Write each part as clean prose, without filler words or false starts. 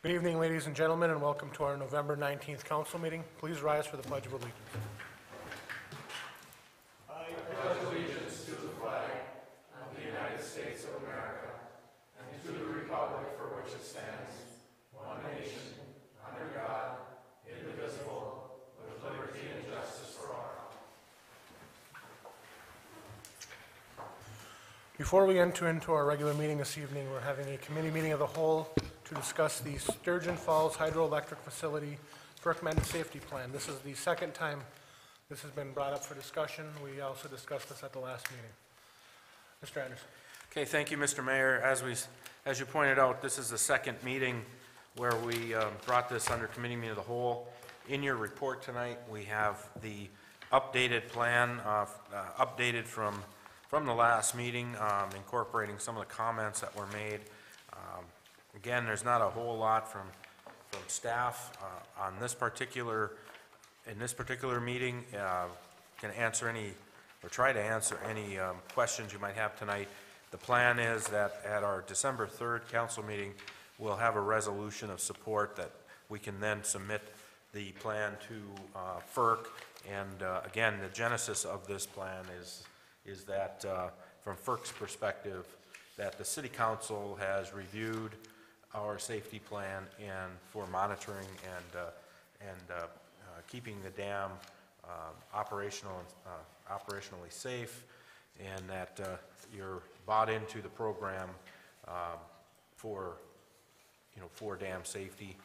Good evening, ladies and gentlemen, and welcome to our November 19th council meeting. Please rise for the Pledge of Allegiance. Before we enter into our regular meeting this evening, we're having a committee meeting of the whole to discuss the Sturgeon Falls Hydroelectric Facility Recommended Safety Plan. This is the second time this has been brought up for discussion. We also discussed this at the last meeting. Mr. Anderson. Okay, thank you, Mr. Mayor. As you pointed out, this is the second meeting where we brought this under committee meeting of the whole. In your report tonight, we have the updated plan, updated from the last meeting, incorporating some of the comments that were made. Again, there's not a whole lot from staff on this particular meeting. Can answer any or try to answer any questions you might have tonight. The plan is that at our December 3rd council meeting, we'll have a resolution of support that we can then submit the plan to FERC. And again, the genesis of this plan is that from FERC's perspective, that the City Council has reviewed our safety plan and for monitoring and keeping the dam operationally safe, and that you're bought into the program for dam safety.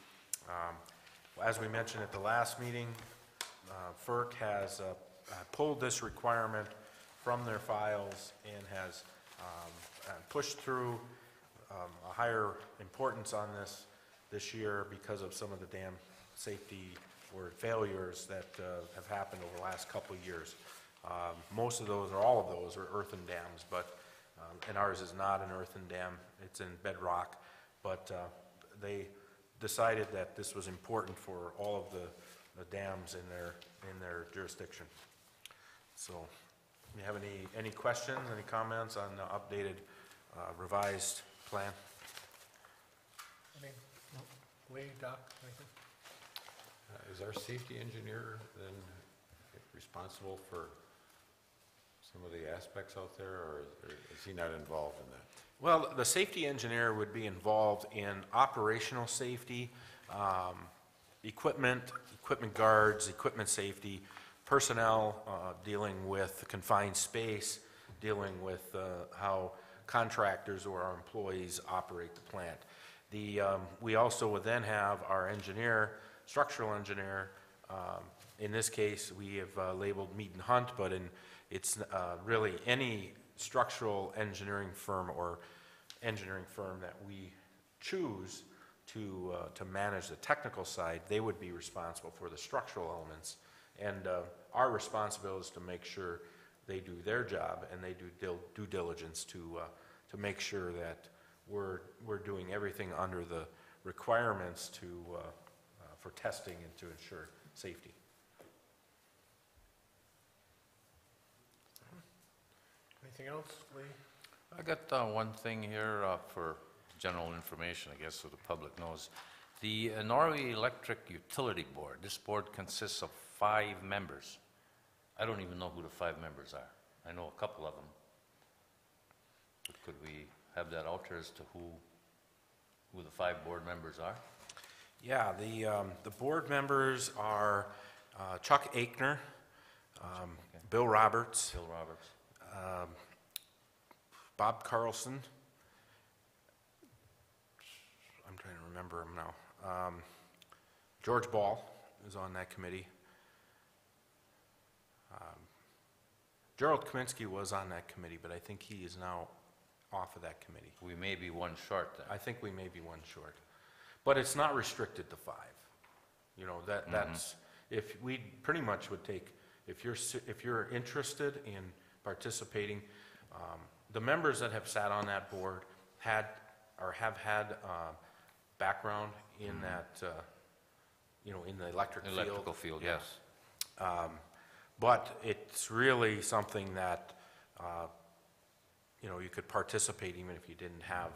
As we mentioned at the last meeting, FERC has pulled this requirement from their files and has pushed through a higher importance on this year because of some of the dam safety or failures that have happened over the last couple of years. Most of those, or all of those, are earthen dams, but and ours is not an earthen dam, it's in bedrock, but they decided that this was important for all of the dams in their jurisdiction. So, do you have any questions, any comments on the updated revised plan? Lee, Doc, anything? Is our safety engineer then responsible for some of the aspects out there, or is he not involved in that? Well, the safety engineer would be involved in operational safety, equipment guards, equipment safety, personnel dealing with confined space, dealing with how contractors or our employees operate the plant. We also would then have our engineer, structural engineer. In this case, we have labeled Mead and Hunt, but it's really any structural engineering firm or engineering firm that we choose to manage the technical side. They would be responsible for the structural elements, and our responsibility is to make sure they do their job and they do due diligence to make sure that we're doing everything under the requirements for testing and to ensure safety. Anything else, Lee? I got one thing here for general information, I guess, so the public knows. The Norway Electric Utility Board, this board consists of 5 members. I don't even know who the 5 members are. I know a couple of them. But could we have that out there as to who the 5 board members are? Yeah, the board members are Chuck Aikner, Bill Roberts, Bob Carlson. I'm trying to remember him now. George Ball is on that committee. Gerald Kaminsky was on that committee, but I think he is now off of that committee. We may be one short then. I think we may be one short, but it's not restricted to 5. You know, that's if we pretty much would take, if you're interested in participating, the members that have sat on that board have had background in that in the electrical field. Yes. But it's really something that you could participate even if you didn't have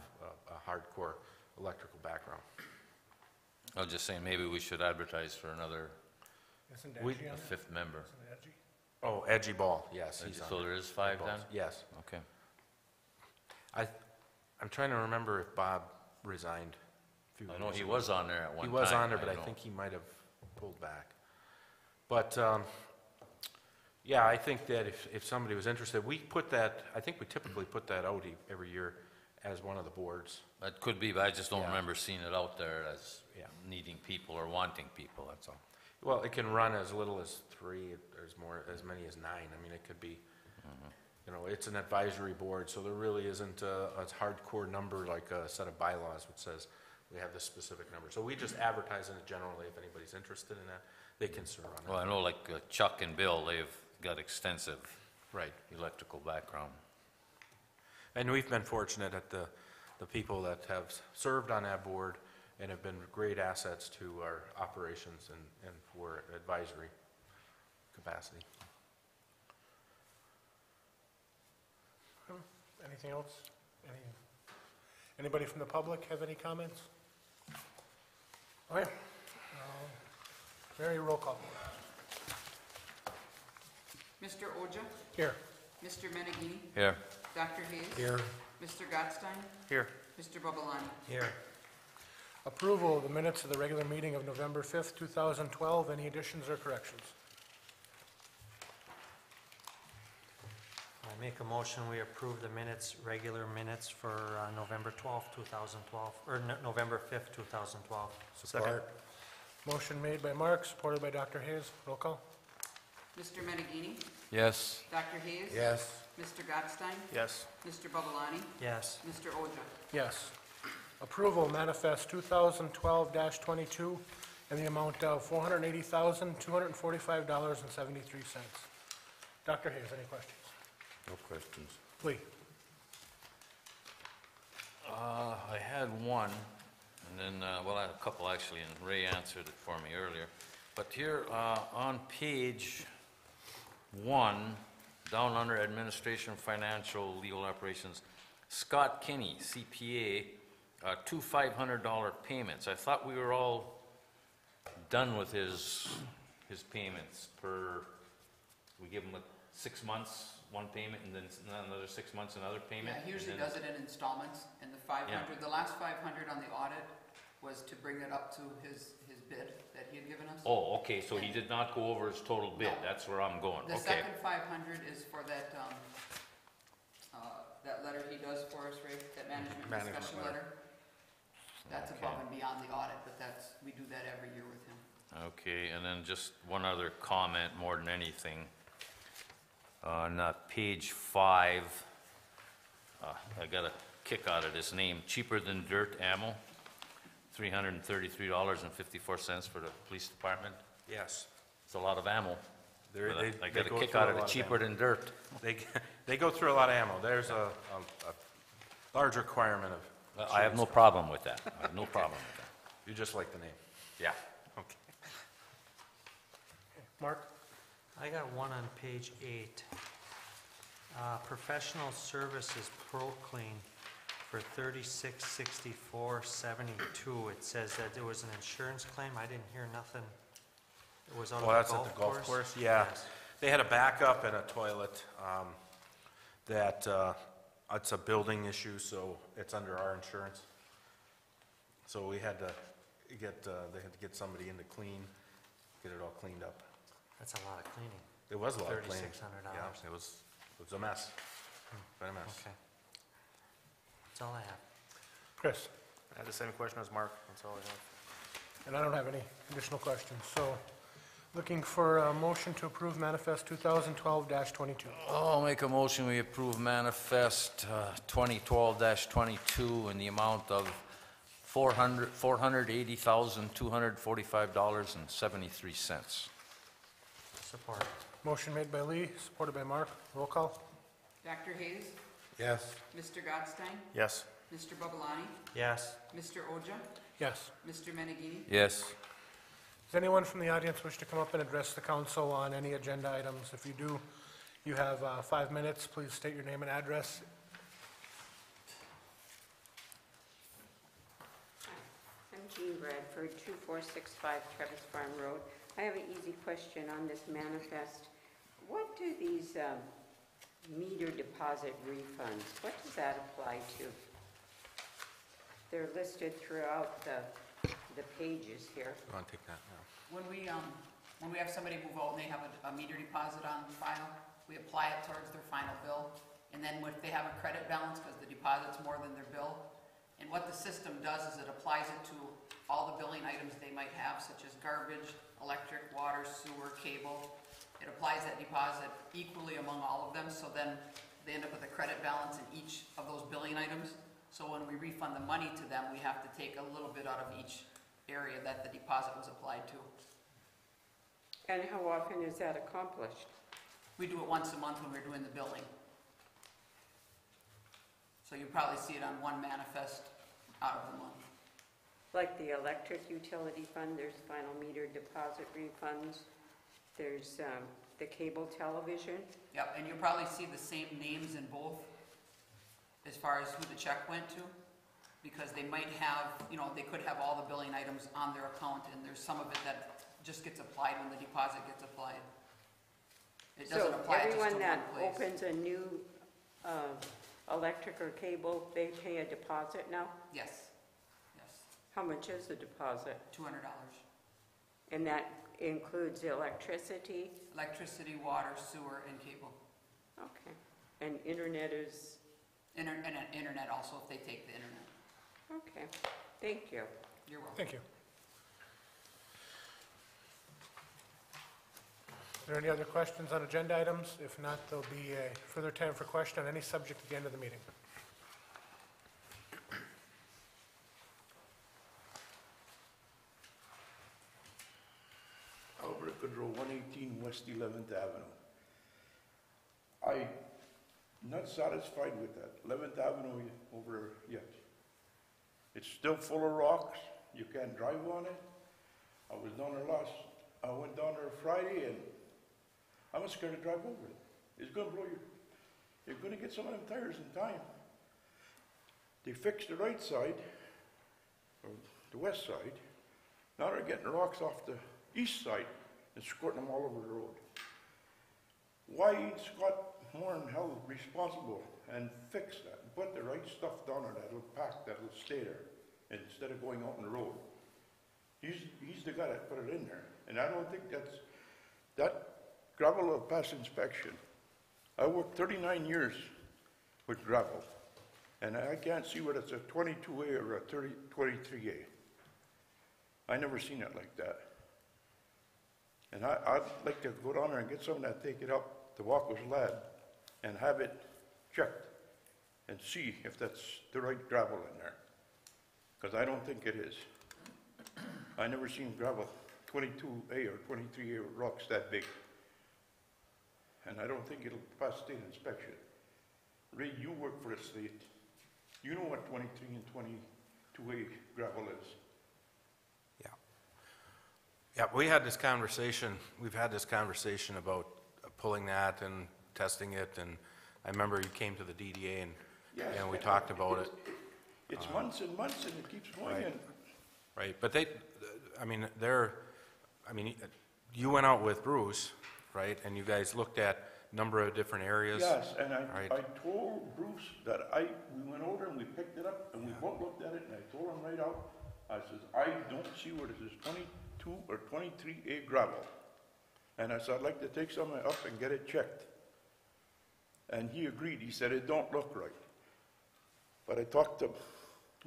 a hardcore electrical background. I was just saying, maybe we should advertise for another Isn't We- Angie on a it? fifth member. Isn't Angie? Oh, Edgy Ball, yes, he's on So it. there is 5 then? Yes. Okay. I'm trying to remember if Bob resigned. a few I know years he ago. was on there at one He time. was on there, but I know. think he might have pulled back. But, yeah, I think that if somebody was interested, we put that, I think we typically put that out every year as one of the boards. That could be, but I just don't Yeah. remember seeing it out there as Yeah. needing people or wanting people, that's all. Well, it can run as little as 3, there's more, as many as 9. I mean, it could be, you know, it's an advisory board, so there really isn't a hardcore number like a set of bylaws which says we have this specific number. So we just advertise in it generally, if anybody's interested in that, they can serve on Well, it. I know like Chuck and Bill, they've got extensive Right. electrical background. And we've been fortunate at the people that have served on that board and have been great assets to our operations and for advisory capacity. Anything else? Anybody from the public have any comments? Okay. Mary, roll call. Mr. Oja, Here. Mr. Menegini, Here. Dr. Hayes. Here. Mr. Gottstein, Here. Mr. Babalani. Here. Approval of the minutes of the regular meeting of November 5th, 2012. Any additions or corrections? I make a motion, we approve the minutes, regular minutes for November 12th, 2012, or November 5th, 2012. Support. Motion made by Mark, supported by Dr. Hayes. Roll call. Mr. Menegini, Yes. Dr. Hayes. Yes. Mr. Gottstein, Yes. Mr. Babalani, Yes, Mr. Oja. Yes. Approval manifest 2012-22 in the amount of $480,245.73. Dr. Hayes, any questions? No questions. Lee? I had one, and then, well, I had a couple actually, and Ray answered it for me earlier. But here, on page 1, down under Administration, Financial, Legal Operations, Scott Kinney, CPA, 2 $500 payments. I thought we were all done with his payments per, we give him 6 months, one payment, and then another 6 months, another payment? Yeah, he usually and then- does it in installments, and the 500, the last 500 on the audit was to bring it up to his bid that he had given us. Oh, okay, so he did not go over his total bid, No. that's where I'm going, The okay. second 500 is for that, that letter he does for us, Ray, that management Management discussion letter. letter. That's Okay. above and beyond the audit, but we do that every year with him. Okay, and then just one other comment more than anything. On page 5, I got a kick out of this name, Cheaper Than Dirt Ammo, $333.54 for the police department. Yes. It's a lot of ammo. They're- But they- I they got a go kick through out a of it, lot of cheaper ammo. than dirt. They go through a lot of ammo. There's a large requirement of, I have no problem with that, I have no problem with that. you just like the name. Yeah. Okay. Mark? I got one on page 8. Professional services Pro Clean for $3664.72. It says that there was an insurance claim, I didn't hear nothing. It was out Well, of that's the at the golf course? Yeah. Yes. They had a backup and a toilet, that, it's a building issue, so it's under our insurance. So we had to get, they had to get somebody in to clean, get it all cleaned up. That's a lot of cleaning. It was a lot of cleaning. $3,600. Yeah, it was a mess. Been a mess. Okay. That's all I have. Chris? I had the same question as Mark, that's all I have. And I don't have any additional questions, so looking for a motion to approve manifest 2012-22. I'll make a motion, we approve manifest 2012-22 in the amount of $480,245.73. Support. Motion made by Lee, supported by Mark. Roll call. Dr. Hayes, Yes. Mr. Gottstein, Yes. Mr. Babalani, Yes. Mr. Oja, Yes. Mr. Menegini. Yes. Does anyone from the audience wish to come up and address the council on any agenda items? If you do, you have 5 minutes. Please state your name and address. I'm Jean Bradford, 2465 Travis Farm Road. I have an easy question on this manifest. What do these meter deposit refunds, what does that apply to? They're listed throughout the pages here. You want to take that now? When we have somebody move out and they have a meter deposit on file, we apply it towards their final bill. And then if they have a credit balance, because the deposit's more than their bill, and what the system does is it applies it to all the billing items they might have, such as garbage, electric, water, sewer, cable. It applies that deposit equally among all of them, so then they end up with a credit balance in each of those billing items. So when we refund the money to them, we have to take a little bit out of each area that the deposit was applied to. And how often is that accomplished? We do it once a month when we're doing the billing. So you probably see it on one manifest out of the month. Like the electric utility fund, there's final meter deposit refunds. There's the cable television. Yep, and you'll probably see the same names in both as far as who the check went to, because they might have, you know, they could have all the billing items on their account, and there's some of it that just gets applied when the deposit gets applied. It doesn't apply just to one place. So everyone that opens a new electric or cable, they pay a deposit now? Yes, yes, How much is the deposit? $200. And that includes electricity? Electricity, water, sewer, and cable. Okay. And internet is, Internet also, if they take the internet. okay, thank you. You're welcome. Thank you. Are there any other questions on agenda items? If not, there'll be a further time for question on any subject at the end of the meeting. Albert Goodrow, 118 West 11th Avenue. I'm not satisfied with that 11th Avenue over yet. It's still full of rocks. You can't drive on it. I went down there Friday and I was scared to drive over it. It's going to blow you're going to get some of them tires in time. They fixed the right side, or the west side. Now they're getting rocks off the east side and squirting them all over the road. Why ain't Scott Moran held responsible and fix that and put the right stuff down there that'll pack, that'll stay there instead of going out on the road? He's the guy that put it in there, and I don't think that gravel will pass inspection. I worked 39 years with gravel, and I can't see whether it's a 22A or a 23A. I never seen it like that. And I'd like to go down there and get someone that take it up to Walker's Lab and have it checked and see if that's the right gravel in there. Because I don't think it is. I never seen gravel 22A or 23A rocks that big. And I don't think it'll pass state inspection. Ray, you work for the state. You know what 23 and 22A gravel is. Yeah, we had this conversation, we've had this conversation about pulling that and testing it, and I remember you came to the DDA and we talked about it. It's months and months and it keeps going. Right. Right, but you went out with Bruce, right, and you guys looked at a number of different areas. Yes, and Right. I told Bruce that we went over and we picked it up and we both looked at it and I told him right out, I says, I don't see where this is 22 or 23A gravel. And I said, I'd like to take some of it up and get it checked. And he agreed. He said, it don't look right. But I talked to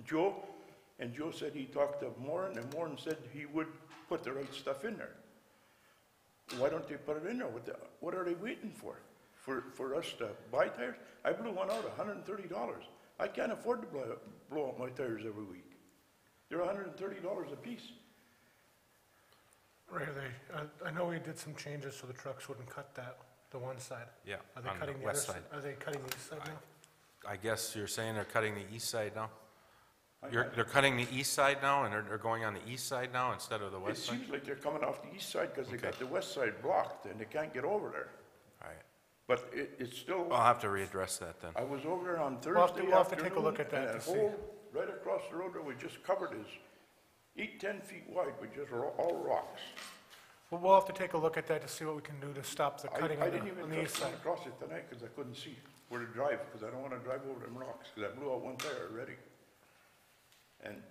Joe, and Joe said he talked to Moran, and Moran said he would put the right stuff in there. Why don't they put it in there? What are they waiting for? For us to buy tires? I blew one out, $130. I can't afford to blow out my tires every week. They're $130 a piece. Ray, I know we did some changes so the trucks wouldn't cut the one side. Yeah, Are they on the cutting the west other side. Are they cutting the east side now? I guess you're saying they're cutting the east side now? They're cutting the east side now, and they're going on the east side now instead of the It west side? seems like they're coming off the east side because they got Okay. the west side blocked and they can't get over there. All right. But it's still, I'll have to readdress that then. I was over there on We'll have to- Thursday we'll have to take a afternoon, look at that and to see. hole right across the road that we just covered 8, 10 feet wide, but just all rocks. Well, we'll have to take a look at that to see what we can do to stop the cutting I on didn't the, even on the east come side. across it tonight because I couldn't see where to drive, because I don't want to drive over them rocks, because I blew out one tire already. And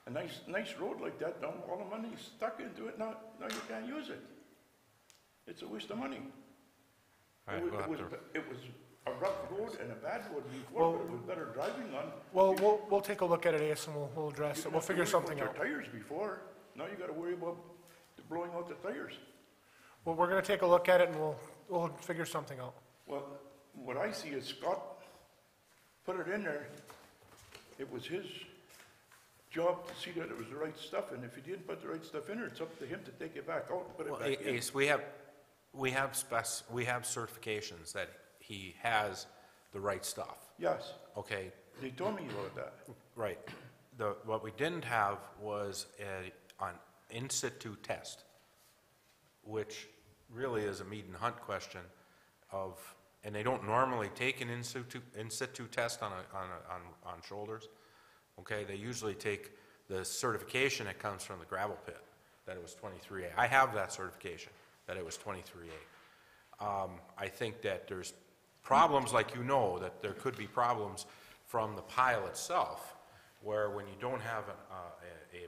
a nice road like that, all the money stuck into it, now you can't use it. It's a waste of money. All right, It we'll have was, to- it was a rough road and a bad road before, but it was better driving on. Well, we'll take a look at it, Ace, and we'll address it. You We'll didn't figure have to worry something about out. your tires before, now you gotta worry about blowing out the tires. Well, we're gonna take a look at it and we'll figure something out. Well, what I see is Scott put it in there. It was his job to see that it was the right stuff, and if he didn't put the right stuff in there, it's up to him to take it back out and put it Well, back in. Ace, we have certifications that he has the right stuff, Yes, okay? they told me about that. Right. What we didn't have was an in situ test, which really is a meet and hunt question of, and they don't normally take an in situ test on shoulders. Okay, they usually take the certification that comes from the gravel pit, that it was 23A. I have that certification, that it was 23A. I think that there's problems, like that there could be problems from the pile itself, where when you don't have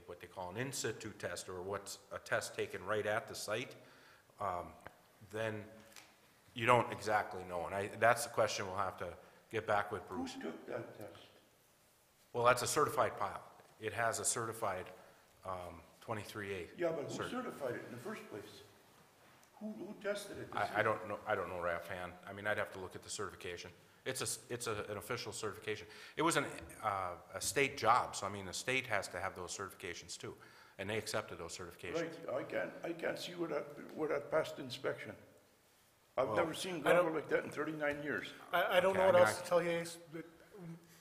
what they call an in situ test, or what's a test taken right at the site, then you don't exactly know. And that's the question we'll have to get back with Who Bruce. took that test? Well, that's a certified pile. It has a certified 23A. Yeah, but who cert. certified it in the first place? Who tested it? to see? I don't know right offhand. I mean, I'd have to look at the certification. It's an official certification. It was a state job, so I mean, the state has to have those certifications too, and they accepted those certifications. Right, I can't see where that passed inspection. I've Well, never seen gravel like that in 39 years. I don't Okay, know I what mean, else to tell you, Ace. But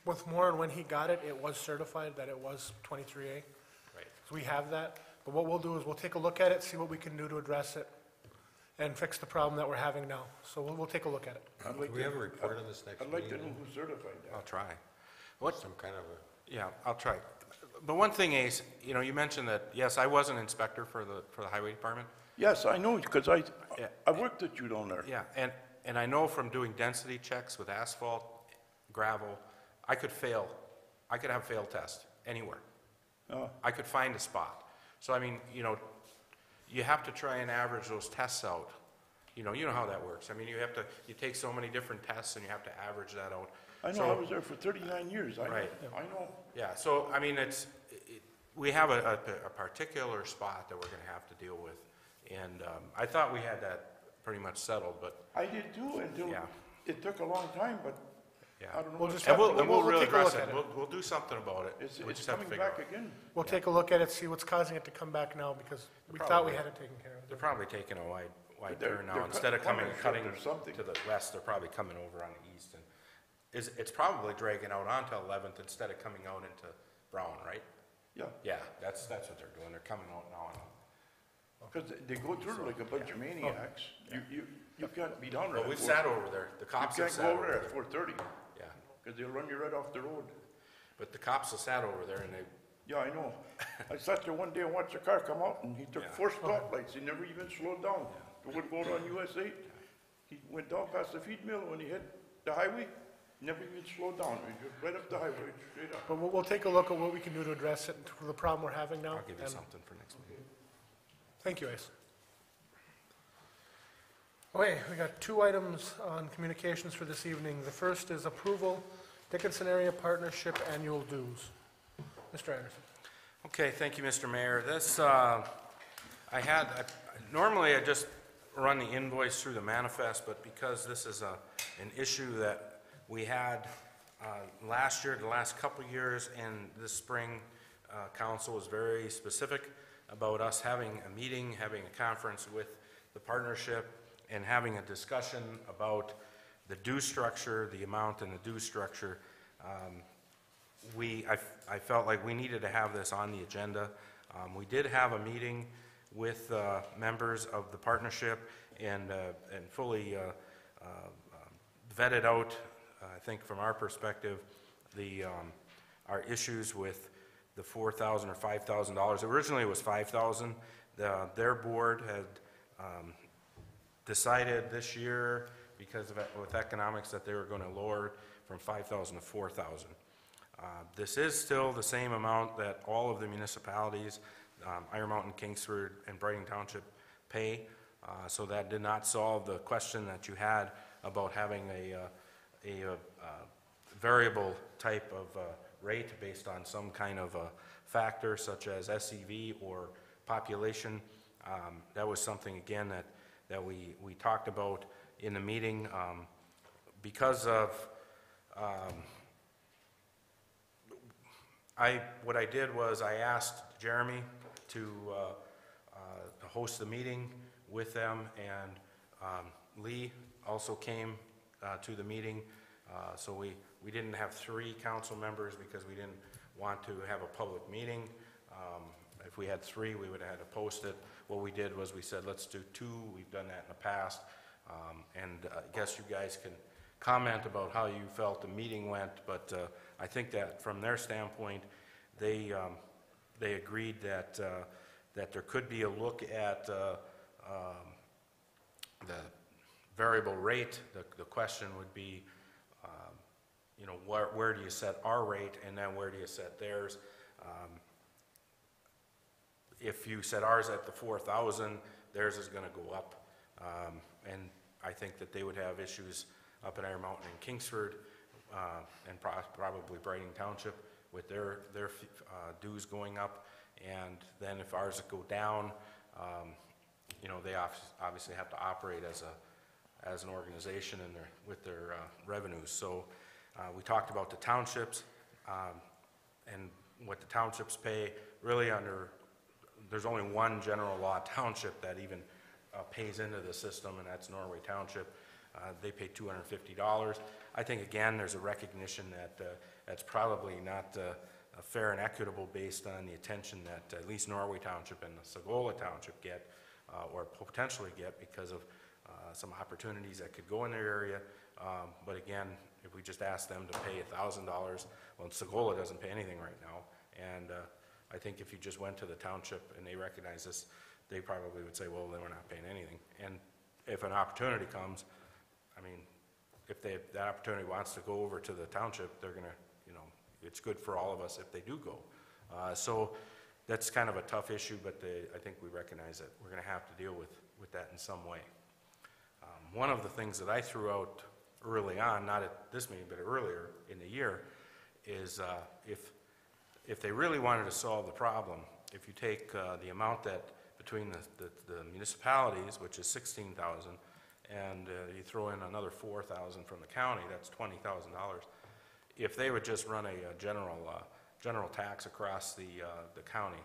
with Warren, when he got it, it was certified that it was 23A. Right. So we have that. But what we'll do is we'll take a look at it, see what we can do to address it, and fix the problem that we're having now. So we'll take a look at it. I'd like Do we to- have a report on this next I'd like to meeting? know who certified I'll that. try. What? Some kind of a, Yeah, I'll try. But one thing, Ace, you mentioned that, yes, I was an inspector for the highway department. Yes, I know, because I Yeah. worked at you down there. Yeah, and I know from doing density checks with asphalt, gravel, I could have failed tests anywhere. I could find a spot. So I mean, you have to try and average those tests out. You know how that works. I mean, you take so many different tests and you have to average that out. I know, So- I was there for 39 years. Right. I know. Yeah, so, I mean, we have a particular spot that we're gonna have to deal with. And, I thought we had that pretty much settled, but, I did too until Yeah. it took a long time, but yeah. I don't know. We'll what's just And have happening. we'll we'll really take a look address it. at it. We'll do something about it. It's We just have to coming figure back out. again. We'll take a look at it, see what's causing it to come back now, because we thought we Probably. had it taken care of. They're probably taking a wide But they're- turn now. they're Instead of cutting cutting or something. to the west, they're probably coming over on the east. And it's probably dragging out onto 11th instead of coming out into Brown, right? Yeah, Yeah, that's what they're doing. They're coming out now. because they go through like a bunch of maniacs. You can't be down there. Well, at we've 4:30. sat over there. The You cops have can't sat go over over there there. at 4:30, Yeah, because they'll run you right off the road. but the cops have sat over there and they, Yeah, I know. I sat there one day and watched a car come out, and he took Yeah. 4 stoplights. He never even slowed down. It would go on US 8. He went down past the feed mill. When he hit the highway, never even slowed down. He just right up the highway, straight up. But we'll take a look at what we can do to address it, for the problem we're having now. I'll give you and- something for next meeting. Thank you, Ace. Okay, we got 2 items on communications for this evening. The first is approval, Dickinson Area Partnership Annual Dues. Mr. Anderson. Okay, thank you, Mr. Mayor. This, normally I just run the invoice through the manifest, but because this is an issue that we had last year, the last couple of years, and this spring, council was very specific about us having a meeting, having a conference with the partnership, and having a discussion about the due structure, the amount and the due structure. I felt like we needed to have this on the agenda. We did have a meeting with members of the partnership and fully vetted out, I think from our perspective, our issues with the $4,000 or $5,000. Originally, it was $5,000. Their board had decided this year, because of with economics, that they were going to lower from $5,000 to $4,000. This is still the same amount that all of the municipalities, Iron Mountain, Kingsford, and Brighton Township pay. So that did not solve the question that you had about having a variable type of rate based on some kind of a factor such as SEV or population. That was something, again, that we talked about in the meeting. Because of, what I did was I asked Jeremy to host the meeting with them, and Lee also came to the meeting. So we didn't have 3 council members because we didn't want to have a public meeting. If we had 3, we would have had to post it. What we did was we said, let's do 2. We've done that in the past. And I guess you guys can comment about how you felt the meeting went, but I think that from their standpoint, they agreed that there could be a look at the variable rate. The question would be, you know, where do you set our rate, and then where do you set theirs? If you set ours at the 4,000, theirs is going to go up, and I think that they would have issues up in Iron Mountain and Kingsford, and probably Brighton Township with their dues going up. And then if ours go down, you know, they obviously have to operate as an organization in with their revenues. So we talked about the townships and what the townships pay. Really, there's only one general law township that even pays into the system, and that's Norway Township. They pay $250. I think, again, there's a recognition that that's probably not fair and equitable based on the attention that at least Norway Township and Sagola Township get, or potentially get, because of some opportunities that could go in their area. But again, if we just ask them to pay $1,000, well, Sagola doesn't pay anything right now. And I think if you just went to the township and they recognize this, they probably would say, well, then we're not paying anything. And if an opportunity comes, I mean, if that opportunity wants to go over to the township, they're going to, you know, it's good for all of us if they do go. So that's kind of a tough issue, but I think we recognize that we're going to have to deal with that in some way. One of the things that I threw out early on, not at this meeting, but earlier in the year, is if they really wanted to solve the problem, if you take the amount that between the municipalities, which is $16,000, and you throw in another $4,000 from the county, that's $20,000. If they would just run a general tax across the county,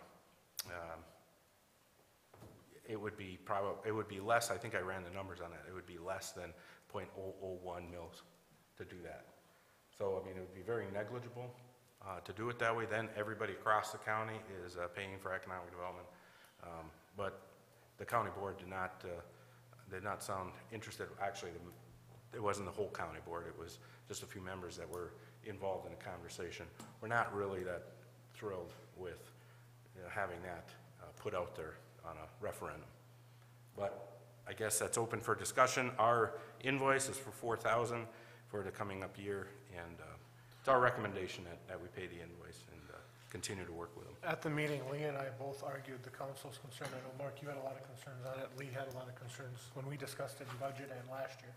it would be less. I think I ran the numbers on that. It would be less than 0.001 mils to do that. So I mean, it would be very negligible to do it that way. Then everybody across the county is paying for economic development. But the county board did not sound interested. Actually, it wasn't the whole county board. It was just a few members that were involved in the conversation. We're not really that thrilled with having that put out there on a referendum. But I guess that's open for discussion. Our invoice is for $4,000 for the coming up year, and it's our recommendation that we pay the invoice and continue to work with them. At the meeting, Lee and I both argued the council's concern. I know, Mark, you had a lot of concerns on it. Lee had a lot of concerns when we discussed it in budget and last year.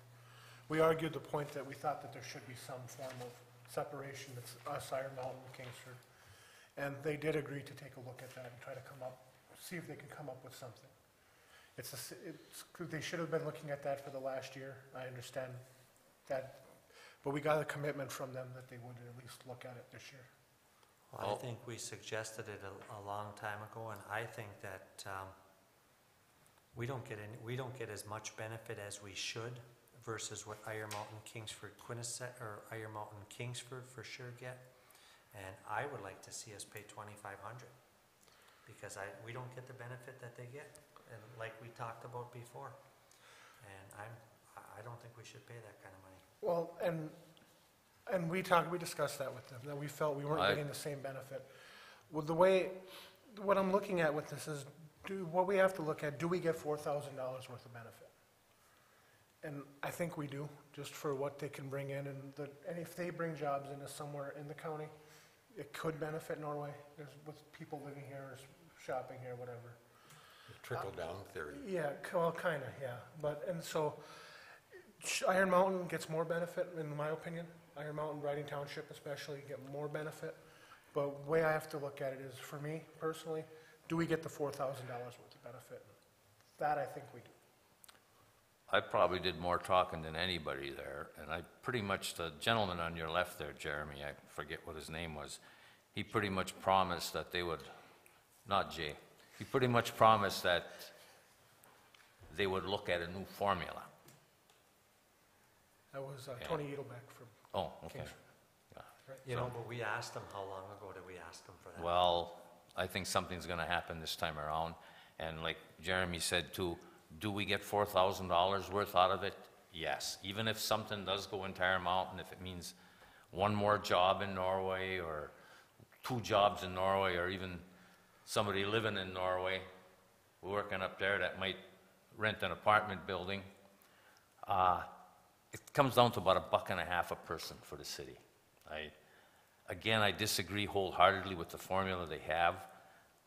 We argued the point that we thought that there should be some form of separation. It's us, Iron Mountain, Kingsford. And they did agree to take a look at that and try to see if they can come up with something. They should have been looking at that for the last year. I understand that, but we got a commitment from them that they would at least look at it this year. Well, I think we suggested it a long time ago, and I think that we don't get as much benefit as we should versus what Iron Mountain, Kingsford, or Iron Mountain, Kingsford for sure get. And I would like to see us pay $2,500 because we don't get the benefit that they get, and like we talked about before. And I don't think we should pay that kind of money. Well, and we discussed that with them, that we felt we weren't getting the same benefit. Well, what I'm looking at with this is, what we have to look at, do we get $4,000 worth of benefit? And I think we do, just for what they can bring in, and if they bring jobs into somewhere in the county, it could benefit Norway, with people living here, or shopping here, whatever. Trickle-down theory. Yeah, well, kinda, yeah, and so, Iron Mountain gets more benefit, in my opinion. Iron Mountain, Riding Township especially, get more benefit. But the way I have to look at it is, for me personally, do we get the $4,000 worth of benefit? That I think we do. I probably did more talking than anybody there, and I pretty much, the gentleman on your left there, Jeremy, I forget what his name was, he pretty much promised that they would, not Jay, he pretty much promised that they would look at a new formula. That was Tony Edelbeck from Oh, okay. King's. Yeah. You know, but we asked them, how long ago did we ask them for that? Well, I think something's gonna happen this time around, and like Jeremy said too, do we get $4,000 worth out of it? Yes. Even if something does go into Iron Mountain, if it means one more job in Norway, or 2 jobs in Norway, or even somebody living in Norway, working up there that might rent an apartment building, it comes down to about $1.50 a person for the city. Again, I disagree wholeheartedly with the formula they have,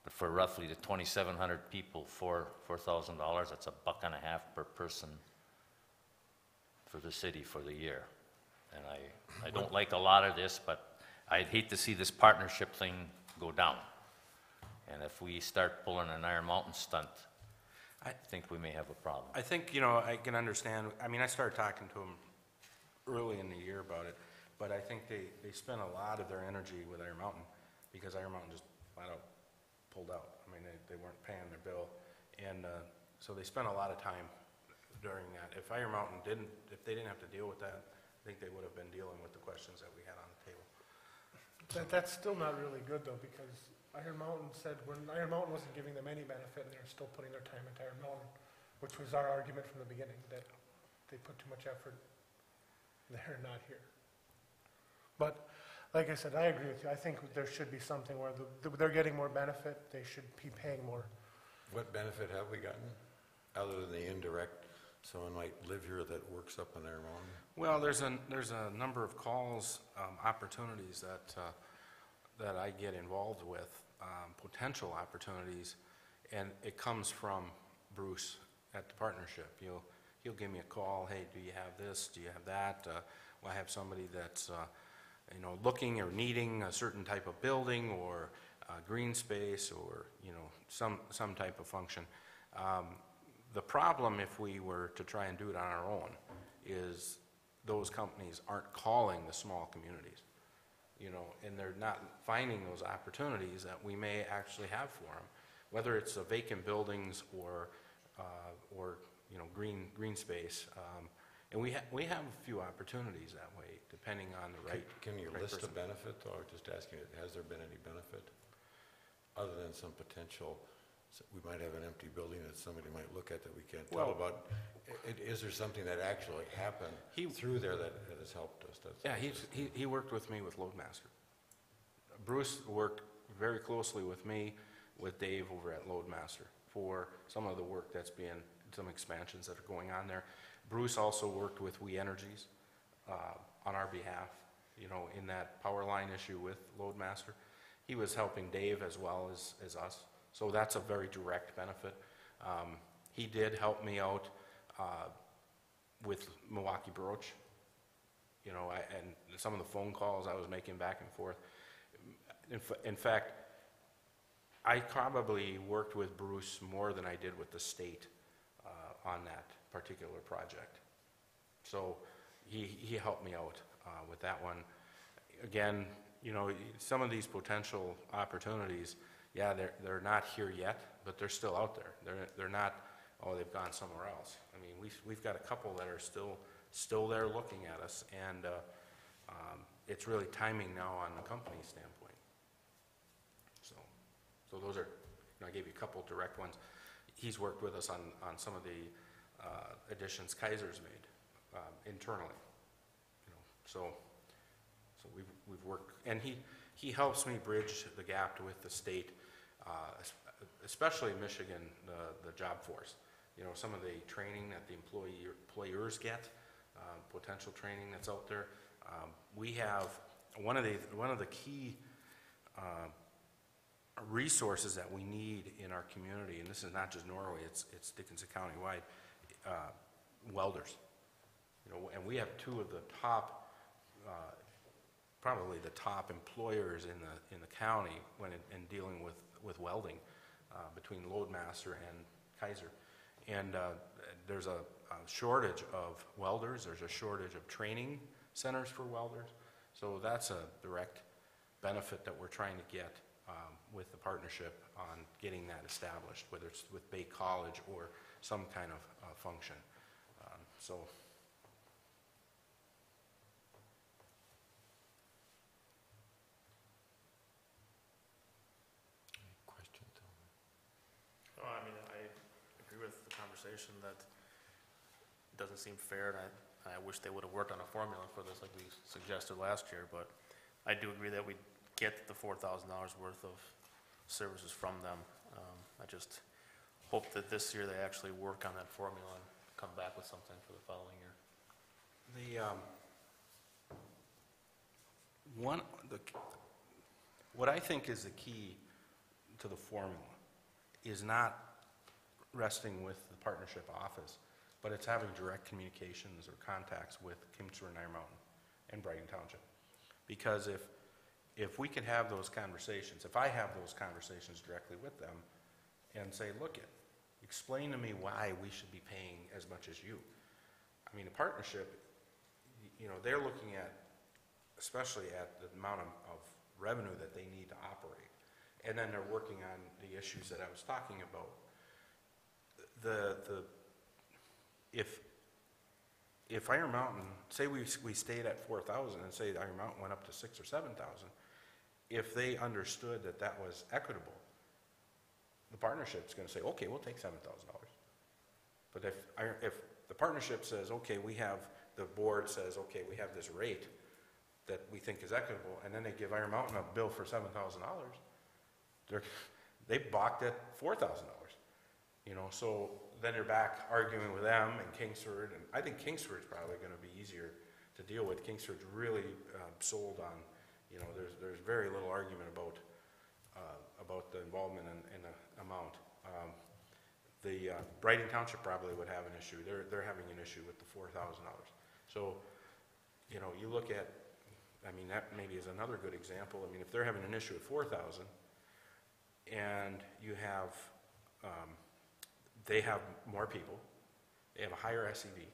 but for roughly the 2,700 people, $4,000, that's $1.50 per person for the city for the year. And I don't like a lot of this, but I'd hate to see this partnership thing go down. And if we start pulling an Iron Mountain stunt, I think we may have a problem. I think, you know, I can understand, I mean, I started talking to them early in the year about it, but I think they spent a lot of their energy with Iron Mountain, because Iron Mountain just flat out pulled out. I mean, they weren't paying their bill, and so they spent a lot of time during that. If Iron Mountain if they didn't have to deal with that, I think they would have been dealing with the questions that we had on the table. That's still not really good though, because Iron Mountain said, Iron Mountain wasn't giving them any benefit, and they're still putting their time into Iron Mountain, which was our argument from the beginning, that they put too much effort there, not here. But, like I said, I agree with you. I think there should be something where they're getting more benefit, they should be paying more. What benefit have we gotten, other than the indirect, someone might live here that works up in Iron Mountain? Well, there's a number of calls, opportunities that I get involved with, potential opportunities, and it comes from Bruce at the partnership. He'll give me a call, hey, do you have this, do you have that? Well, I have somebody that's, you know, looking or needing a certain type of building, or green space, or, you know, some type of function. The problem, if we were to try and do it on our own, is those companies aren't calling the small communities, you know, and they're not finding those opportunities that we may actually have for them, whether it's vacant buildings or you know, green space. And we have a few opportunities that way, depending on the right. Can you right list person. a benefit, or just asking, has there been any benefit, other than some potential? We might have an empty building that somebody might look at that we can't tell about. Is there something that actually happened through there that has helped us? Yeah, he worked with me with Loadmaster. Bruce worked very closely with me, with Dave over at Loadmaster, for some of the work that's being, some expansions that are going on there. Bruce also worked with We Energies on our behalf, you know, in that power line issue with Loadmaster. He was helping Dave as well as us. So that's a very direct benefit. He did help me out with Milwaukee Broach, you know, and some of the phone calls I was making back and forth. In fact, I probably worked with Bruce more than I did with the state on that particular project. So he helped me out with that one. Again, you know, some of these potential opportunities, yeah, they're not here yet, but they're still out there. They're not, oh, they've gone somewhere else. I mean, we've got a couple that are still there looking at us, and it's really timing now on the company standpoint. So those are, you know, I gave you a couple direct ones. He's worked with us on some of the additions Kaiser's made internally. You know, so we've worked, and he helps me bridge the gap with the state, especially Michigan, the job force. You know, some of the training that the employers get, potential training that's out there. We have one of the key resources that we need in our community, and this is not just Norway, it's Dickinson County-wide, welders. You know, and we have two of the top, probably the top employers in the county when in dealing with welding, between Loadmaster and Kaiser. And there's a shortage of welders, there's a shortage of training centers for welders, so that's a direct benefit that we're trying to get with the partnership on getting that established, whether it's with Bay College or some kind of function. So. Question, Tom? Oh, I mean, I agree with the conversation that it doesn't seem fair, and I wish they would have worked on a formula for this like we suggested last year, but I do agree that we get the $4,000 worth of services from them. I just hope that this year they actually work on that formula and come back with something for the following year. What I think is the key to the formula is not resting with the partnership office, but it's having direct communications or contacts with Kingsford and Iron Mountain and Brighton Township. Because if we can have those conversations, if I have those conversations directly with them and say, look, explain to me why we should be paying as much as you. I mean, a partnership, you know, they're looking at, especially at the amount of revenue that they need to operate. And then they're working on the issues that I was talking about. If Iron Mountain, say we stayed at 4,000 and say Iron Mountain went up to 6,000 or 7,000, if they understood that that was equitable, the partnership's going to say, okay, we'll take $7,000. But if the partnership says, okay, the board says, okay, we have this rate that we think is equitable, and then they give Iron Mountain a bill for $7,000, they balked at $4,000. You know, so then they're back arguing with them and Kingsford, and I think Kingsford's probably going to be easier to deal with. Kingsford's really sold on, you know, there's very little argument about the involvement and the amount. The Brighton Township probably would have an issue. They're having an issue with the $4,000. So, you know, you look at, I mean, that maybe is another good example. I mean, if they're having an issue at 4,000 and you have, they have more people, they have a higher SEV.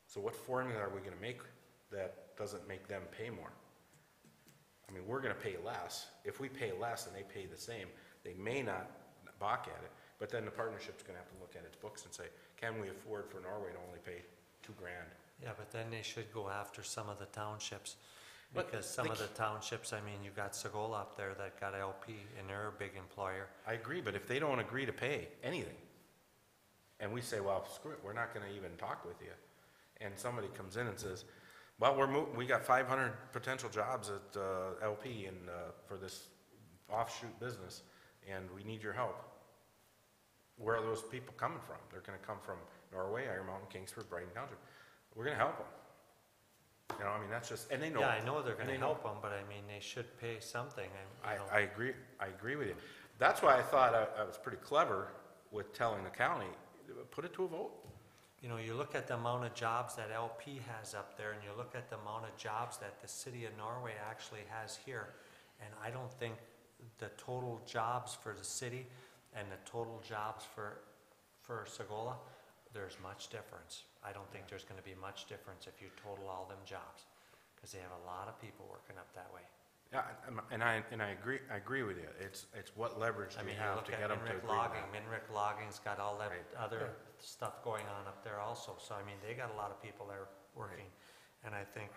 So what formula are we going to make that doesn't make them pay more? I mean, we're going to pay less. If we pay less and they pay the same, they may not balk at it, but then the partnership's going to have to look at its books and say, can we afford for Norway to only pay $2,000? Yeah, but then they should go after some of the townships. But Because some of the townships, I mean, you got Segola up there that got LP, and they're a big employer. I agree, but if they don't agree to pay anything, and we say, well, screw it, we're not going to even talk with you, and somebody comes in and says, well, we got 500 potential jobs at LP and for this offshoot business, and we need your help. Where are those people coming from? They're going to come from Norway, Iron Mountain, Kingsford, Brighton Township. We're going to help them. You know, I mean, that's just, and they know. Yeah, I know they're and gonna they know. help them, but I mean, they should pay something, and, you know. I agree with you. That's why I thought I was pretty clever with telling the county, put it to a vote. You know, you look at the amount of jobs that LP has up there, and you look at the amount of jobs that the city of Norway actually has here, and I don't think the total jobs for the city and the total jobs for Segola, there's much difference. I don't think there's gonna be much difference if you total all them jobs, because they have a lot of people working up that way. Yeah, and I agree with you. It's what leverage I do mean, we you have look to at get them to Minrick agree to Logging, that? Minrick Logging's got all that Right. other stuff going on up there also, so I mean, they got a lot of people there working. And I think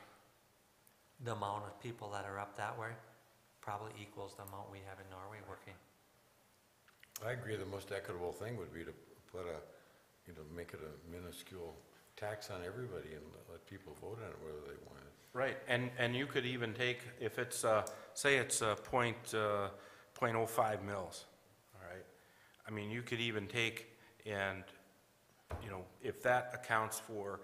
the amount of people that are up that way probably equals the amount we have in Norway working. I agree, the most equitable thing would be to put make it a minuscule tax on everybody and let people vote on it whether they want it. Right, and you could even take, if it's, say it's .05 mils, all right? I mean, you could even take and, you know, if that accounts for,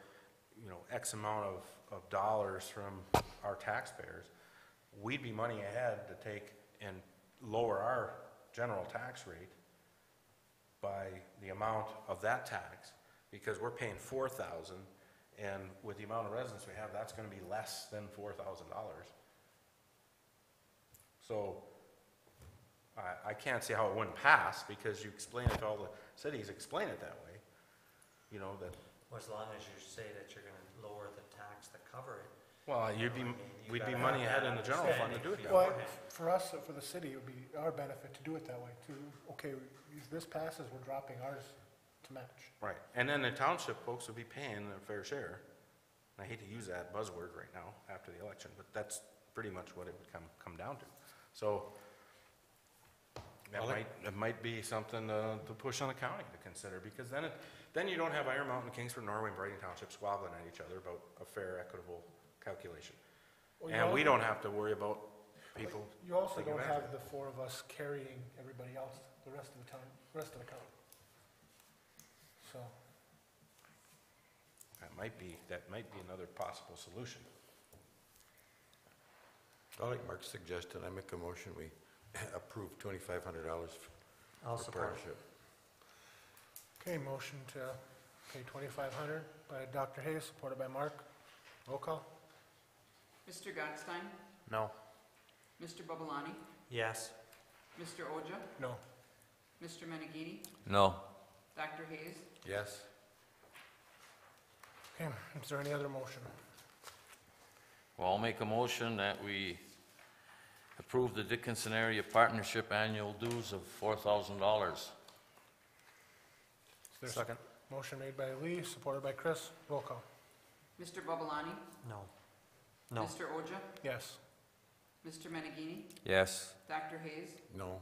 you know, X amount of dollars from our taxpayers, we'd be money ahead to take and lower our general tax rate by the amount of that tax, because we're paying $4,000, and with the amount of residents we have, that's gonna be less than $4,000. So, I can't see how it wouldn't pass, because you explain it to all the cities, explain it that way, you know, that, Well, as long as you say that you're gonna lower the tax to cover it. well, you we'd be gotta money have ahead that in the general fund to do it that way. Well, for us, for the city, it would be our benefit to do it that way, to, okay, if this passes, we're dropping ours to match. Right, and then the township folks would be paying their fair share. And I hate to use that buzzword right now after the election, but that's pretty much what it would come down to. So, it might be something to push on the county to consider, because then you don't have Iron Mountain, Kingsford, Norway, and Brighton Township squabbling at each other about a fair, equitable calculation. Well, And we don't have to worry about people. You also taking don't advantage have the four of us carrying everybody else, the rest of the town, rest of the county. So, That might be another possible solution. I like Mark's suggestion, I make a motion, we approve $2,500 I'll for support it. partnership. okay, motion to pay $2,500 by Dr. Hayes, supported by Mark. Roll call? Mr. Gottstein, No. Mr. Babalani, Yes. Mr. Oja, No. Mr. Menegini, No. Dr. Hayes, Yes? Okay, is there any other motion? Well, I'll make a motion that we approve the Dickinson Area Partnership annual dues of $4,000. Is there a Second. Motion made by Lee, supported by Chris. Roll call? Mr. Babalani, No. No. Mr. Oja, Yes. Mr. Menegini, Yes. Dr. Hayes, No?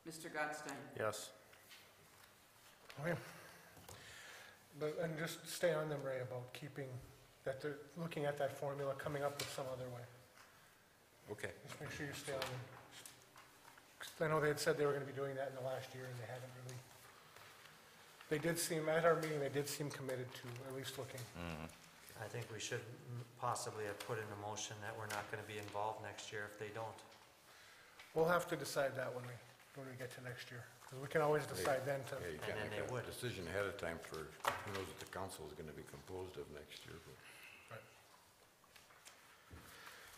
Mr. Gottstein. Yes. Okay. But, and just stay on them, Ray, about keeping, that they're looking at that formula, coming up with some other way. Okay. Just make sure you stay on them. 'Cause I know they had said they were gonna be doing that in the last year, and they haven't really. They did seem, at our meeting, they did seem committed to at least looking. I think we should possibly have put in a motion that we're not gonna be involved next year if they don't. We'll have to decide that when we get to next year. 'Cause we can always decide then to, Yeah, you And can't then make they a would. decision ahead of time for, who knows what the council is gonna be composed of next year. but-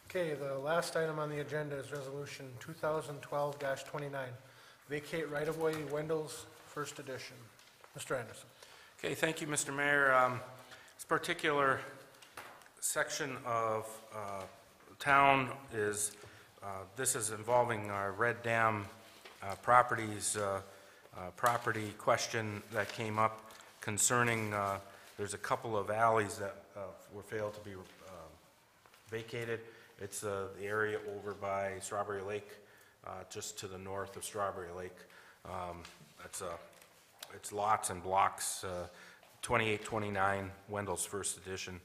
okay, the last item on the agenda is Resolution 2012-29, vacate right-of-way Wendell's First Edition. Mr. Anderson. Okay, thank you, Mr. Mayor. This particular section of town is, this is involving our Red Dam properties, property question that came up concerning, there's a couple of alleys that were failed to be vacated. It's the area over by Strawberry Lake, just to the north of Strawberry Lake. It's lots and blocks, 2829 Wendell's First Edition.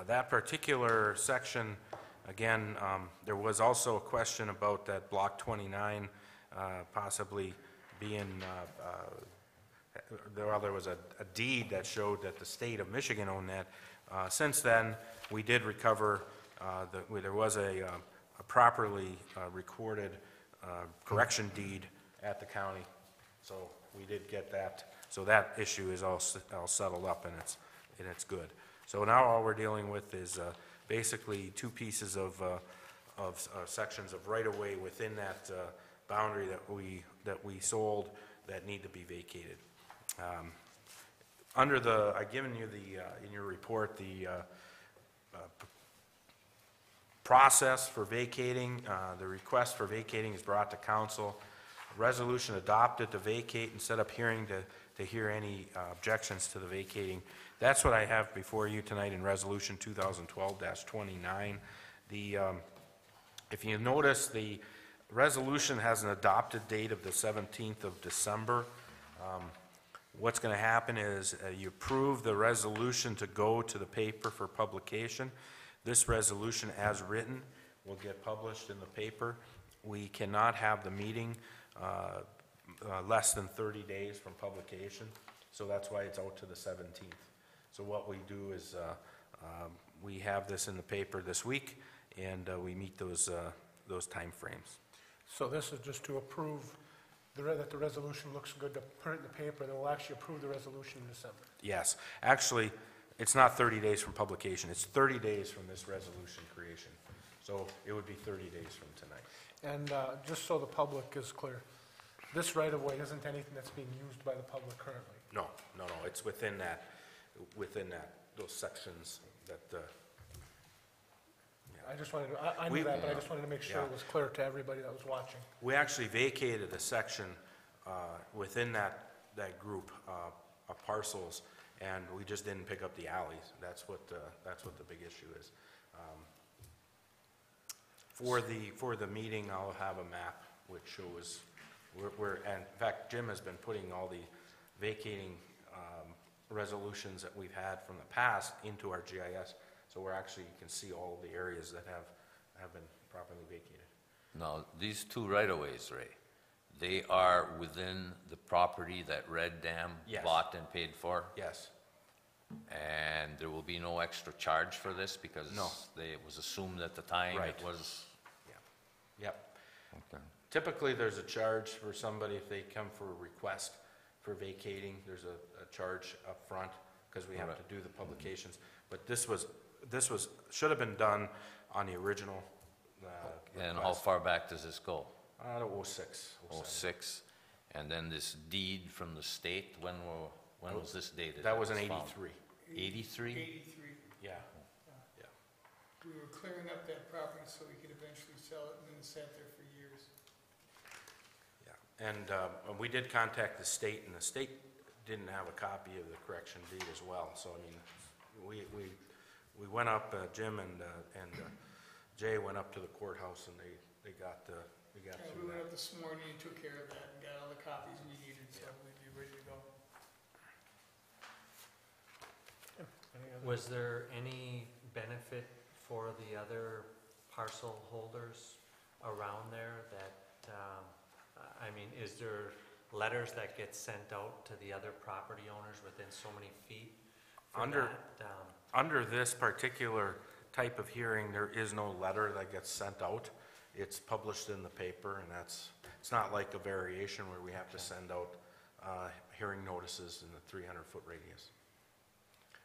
That particular section, again, there was also a question about that Block 29 possibly being, there was a deed that showed that the state of Michigan owned that. Since then, we did recover, there was a properly recorded correction deed at the county, so we did get that. So that issue is all settled up, and it's good. So now all we're dealing with is basically two pieces of sections of right-of-way within that boundary that we sold that need to be vacated. I've given you in your report, the process for vacating. The request for vacating is brought to council. A resolution adopted to vacate and set up hearing to hear any objections to the vacating. That's what I have before you tonight in Resolution 2012-29. If you notice, the resolution has an adopted date of the 17th of December. What's going to happen is you approve the resolution to go to the paper for publication. This resolution, as written, will get published in the paper. We cannot have the meeting less than 30 days from publication, so that's why it's out to the 17th. So what we do is, we have this in the paper this week, and we meet those timeframes. So this is just to approve that the resolution looks good to put it in the paper, then we'll actually approve the resolution in December. Yes, actually, it's not 30 days from publication, it's 30 days from this resolution creation. So it would be 30 days from tonight. And just so the public is clear, this right-of-way isn't anything that's being used by the public currently. No, it's within those sections that, I just wanted to, I knew We- that, but I just wanted to make sure Yeah. it was clear to everybody that was watching. we actually vacated a section within that group of parcels, and we just didn't pick up the alleys. That's what the big issue is. For the meeting, I'll have a map which shows and in fact, Jim has been putting all the vacating resolutions that we've had from the past into our GIS. So we're actually, you can see all the areas that have been properly vacated. Now, these two right-of-ways, Ray, they are within the property that Red Dam Yes. bought and paid for? Yes. And there will be no extra charge for this because No. it was assumed at the time Right. it was? Yep. Okay. Typically, there's a charge for somebody if they come for a request for vacating. There's a charge up front because we have Right. to do the publications. But this should have been done on the original And how request. far back does this go? To 06. 06? And then this deed from the state, when was this dated? That was in found? 83. 83? 83. Yeah. We were clearing up that property so we could eventually sell it, and then it sat there for years. Yeah. And we did contact the state, and the state didn't have a copy of the correction deed as well. So, I mean, we went up, Jim and Jay went up to the courthouse, and they got We through went that. up this morning and took care of that and got all the copies we needed, so we'd be ready to go. Was there any benefit for the other parcel holders around there that, I mean, is there letters that get sent out to the other property owners within so many feet for Under- that? Under this particular type of hearing, there is no letter that gets sent out. It's published in the paper, and it's not like a variation where we have to send out hearing notices in the 300-foot radius.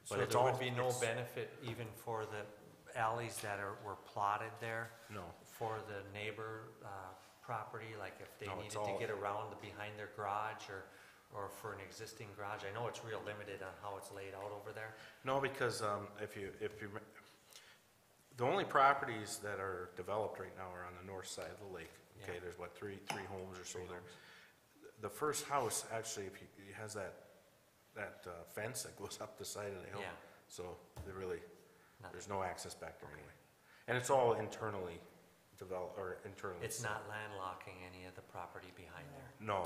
So But it's there all- would be no it's- benefit even for the alleys that were plotted there? No. For the neighbor property, like if they No, needed it's to all- get around behind their garage or for an existing garage? I know it's real limited on how it's laid out over there. No, because the only properties that are developed right now are on the north side of the lake. Okay, Yeah. there's three homes or so there. The first house, actually, it has that fence that goes up the side of the hill. Yeah. So Not- there's no access back there anyway. And it's all internally developed, or internally. It's not landlocking any of the property behind there? No,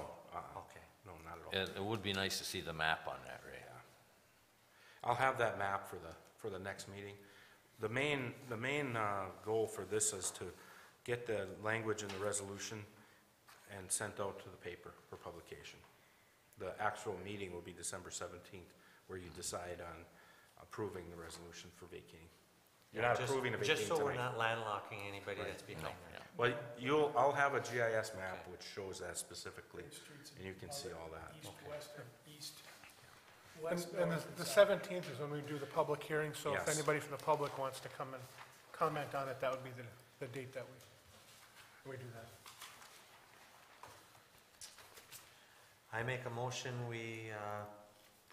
Okay. no, not at all. It would be nice to see the map on that, Ray. I'll have that map for the next meeting. The main goal for this is to get the language in the resolution and sent out to the paper for publication. The actual meeting will be December 17th, where you decide on approving the resolution for vacating. You're not Just- approving the vacating Just so we're tonight. not landlocking anybody Right. that's behind there. Well, I'll have a GIS map which shows that specifically, The streets and you can see all that. East, west, and east. And West, and north, the south. 17th is when we do the public hearing, so if Yes. anybody from the public wants to come and comment on it, that would be the date that we do that. I make a motion, we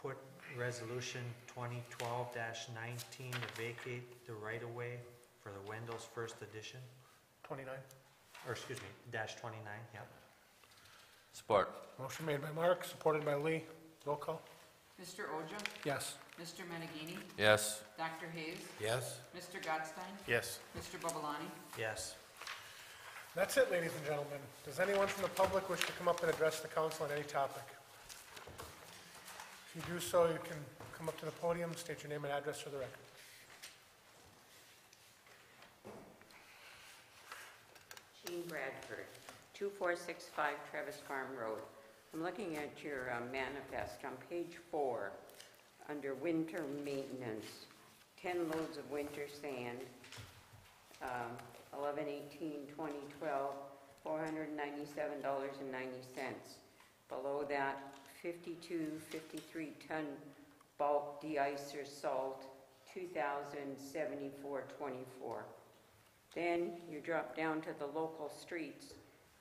put resolution 2012-19 to vacate the right-of-way for the Wendell's First Edition, 29. or excuse me, -29, yeah. Support. Motion made by Mark, supported by Lee. Roll call? Mr. Oja, Yes. Mr. Menegini, Yes. Dr. Hayes, Yes? Mr. Gottstein, Yes. Mr. Babalani. Yes. That's it, ladies and gentlemen. Does anyone from the public wish to come up and address the council on any topic? If you do so, you can come up to the podium, state your name and address for the record. Bradford, 2465 Travis Farm Road. I'm looking at your manifest on page 4, under winter maintenance, 10 loads of winter sand, 11/18/2012, $497.90. Below that, 53 ton bulk de-icer salt, $2,074.24. Then you drop down to the local streets,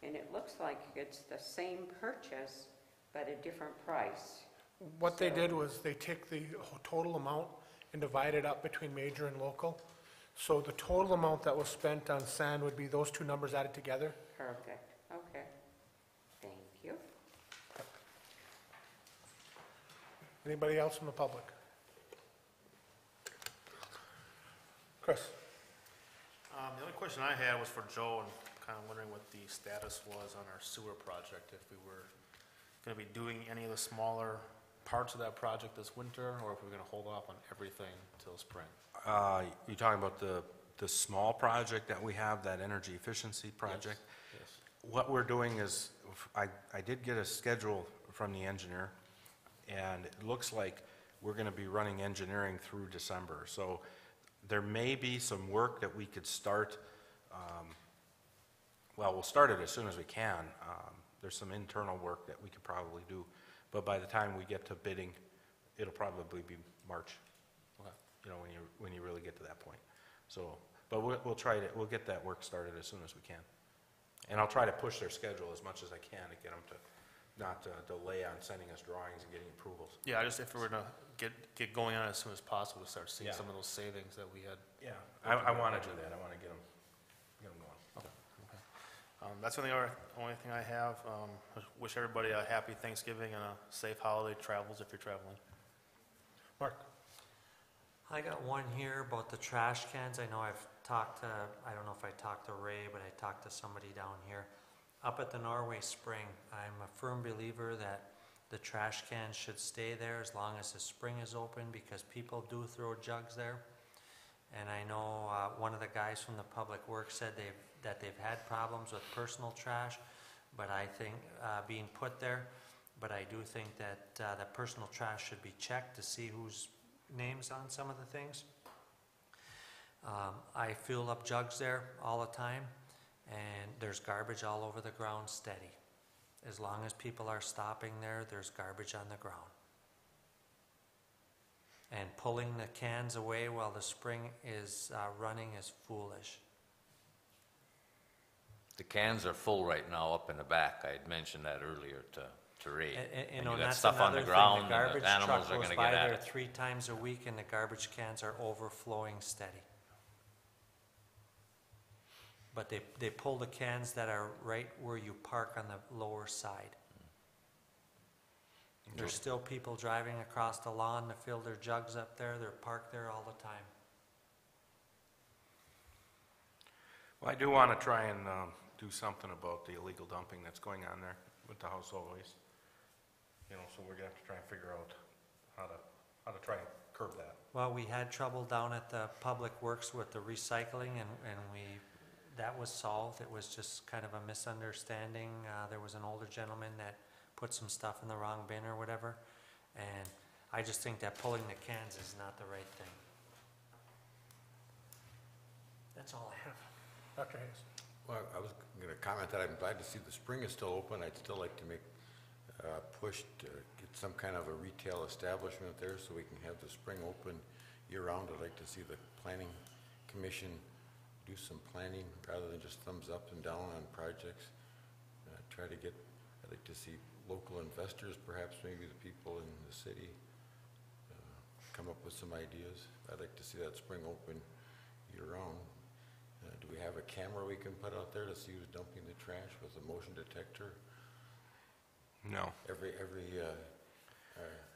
and it looks like it's the same purchase, but a different price. What they So- did was they take the total amount and divide it up between major and local. So the total amount that was spent on sand would be those two numbers added together. Perfect, okay. Thank you. Anybody else from the public? Chris? The only question I had was for Joe, and kind of wondering what the status was on our sewer project, if we were gonna be doing any of the smaller parts of that project this winter, or if we're gonna hold off on everything till spring. You talking about the small project that we have, that energy efficiency project? Yes. What we're doing is, I did get a schedule from the engineer, and it looks like we're gonna be running engineering through December. So there may be some work that we could start, well, we'll start it as soon as we can. There's some internal work that we could probably do, but by the time we get to bidding, it'll probably be March. Okay. You know, when you really get to that point. So, but we'll get that work started as soon as we can. And I'll try to push their schedule as much as I can to get them to not delay on sending us drawings and getting approvals. Yeah, if we were to get going on it as soon as possible, to start seeing Yeah. some of those savings that we had. Yeah, I want to do that. I want to get them going. Okay. That's the only thing I have. Wish everybody a happy Thanksgiving and a safe holiday travels if you're traveling. Mark? I got one here about the trash cans. I know I've talked to, I don't know if I talked to Ray, but I talked to somebody down here. Up at the Norway Spring, I'm a firm believer that the trash cans should stay there as long as the spring is open, because people do throw jugs there. And I know one of the guys from the Public Works said that they've had problems with personal trash, but I think being put there, but I do think that that personal trash should be checked to see whose names on some of the things. I fill up jugs there all the time, and there's garbage all over the ground steady. As long as people are stopping there, there's garbage on the ground. And pulling the cans away while the spring is running is foolish. The cans are full right now up in the back. I had mentioned that earlier to Ray. You And know, you got that's stuff on another the thing. ground, The and garbage the animals truck are goes gonna by get at there it. 3 times a week, and the garbage cans are overflowing steady. But they pull the cans that are right where you park on the lower side. There's still people driving across the lawn to fill their jugs up there. They're parked there all the time. Well, I do want to try and do something about the illegal dumping that's going on there with the household waste. You know, so we're gonna have to try and figure out how to try and curb that. Well, we had trouble down at the Public Works with the recycling, and that was solved. It was just kind of a misunderstanding. There was an older gentleman that put some stuff in the wrong bin or whatever, and I just think that pulling the cans is not the right thing. That's all I have. Dr. Hayes? Well, I was going to comment that I'm glad to see the spring is still open. I'd still like to make a push to get some kind of a retail establishment there so we can have the spring open year-round. I'd like to see the planning commission do some planning rather than just thumbs up and down on projects. I'd like to see local investors, perhaps maybe the people in the city, come up with some ideas. I'd like to see that spring open year-round. Do we have a camera we can put out there to see who's dumping the trash with a motion detector? No. Every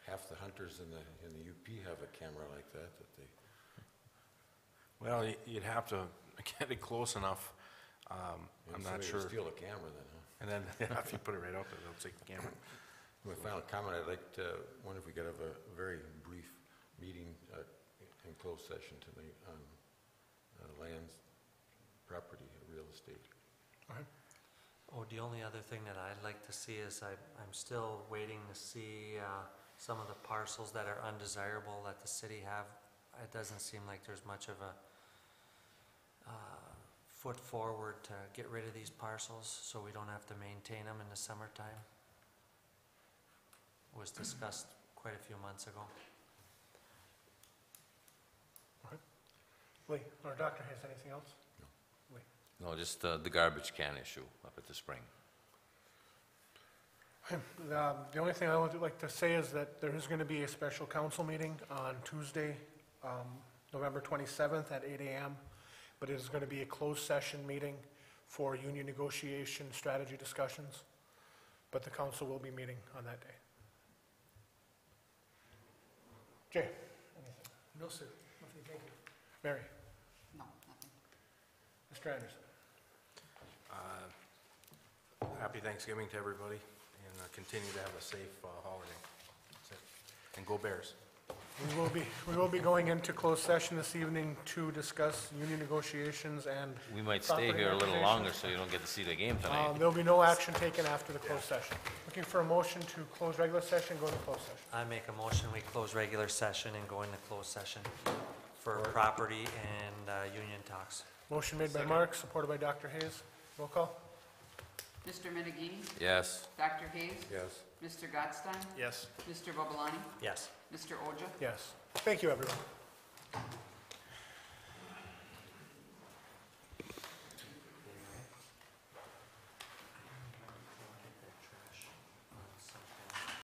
half the hunters in the UP have a camera like that they. Well, you'd have to get it close enough. I'm not sure. Steal a camera then, huh? And then if you put it right out there, they'll take the camera. My final comment, I'd like to, wonder if we could have a very brief meeting in closed session tonight on lands, property, real estate. Go ahead. The only other thing that I'd like to see is I'm still waiting to see some of the parcels that are undesirable that the city have. It doesn't seem like there's much of a foot forward to get rid of these parcels, so we don't have to maintain them in the summertime. Was discussed quite a few months ago. Lee, or Dr. Hayes, anything else? Lee. No, just the garbage can issue up at the spring. The only thing I would like to say is that there is going to be a special council meeting on Tuesday, November 27th at 8 a.m., but it is going to be a closed session meeting for union negotiation strategy discussions, but the council will be meeting on that day. Jay? Anything? No, sir. Nothing, thank you. Mary? No, nothing. Mr. Anderson? Happy Thanksgiving to everybody, and continue to have a safe holiday. That's it. And go Bears. We will be going into closed session this evening to discuss union negotiations and We might stay property here a little acquisitions. longer so you don't get to see the game tonight. There'll be no action taken after the closed session. Looking for a motion to close regular session, go to closed session. I make a motion, we close regular session and go into closed session for property and union talks. Motion made by Mark, supported by Dr. Hayes. Roll call? Mr. Menegini? Yes. Dr. Hayes? Yes. Mr. Gotstein? Yes. Mr. Babalani? Yes. Mr. Oja? Yes. Thank you, everyone.